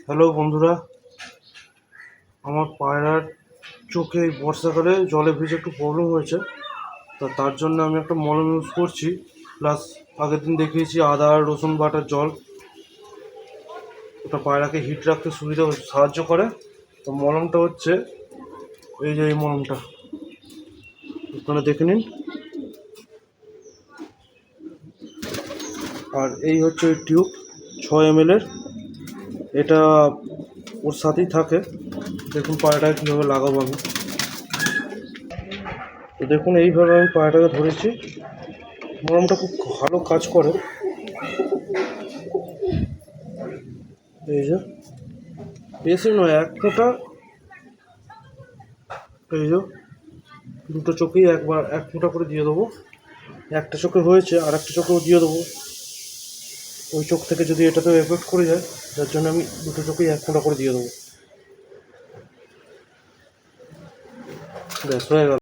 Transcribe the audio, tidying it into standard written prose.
Hello বন্ধুরা, আমার পায়রার চোখে এই বর্ষাকালে জলে ভিজে একটু প্রবলেম হয়েছে। তার জন্য আমি একটা মলম ইউজ করছি, প্লাস আগের দিন দেখিয়েছি আদা আর রসুন বাটার জল। ওটা পায়রাকে হিট রাখতে সুবিধা সাহায্য করে। তো মলমটা হচ্ছে এই যে এই মলমটা, ওখানে দেখে নিন। আর এই হচ্ছে ওই টিউব 6 ml এর, এটা ওর সাথেই থাকে। দেখুন পায়রাটাকে কীভাবে লাগাবো আমি। তো দেখুন এইভাবে আমি পায়রাটাকে ধরেছি। মলমটা খুব ভালো কাজ করে। এই যে বেশি নয়, 1 ফোঁটা। এই যে দুটো চোখেই একবার 1 ফোঁটা করে দিয়ে দেবো। একটা চোখে হয়েছে, আর একটা চোখেও দিয়ে দেবো। ওই চোখ থেকে যদি এটাতেও এফেক্ট করে যায়, যার জন্য আমি দুটো চোখেই 1 ফোঁটা করে দিয়ে দেবো। ব্যাস হয়ে গেল।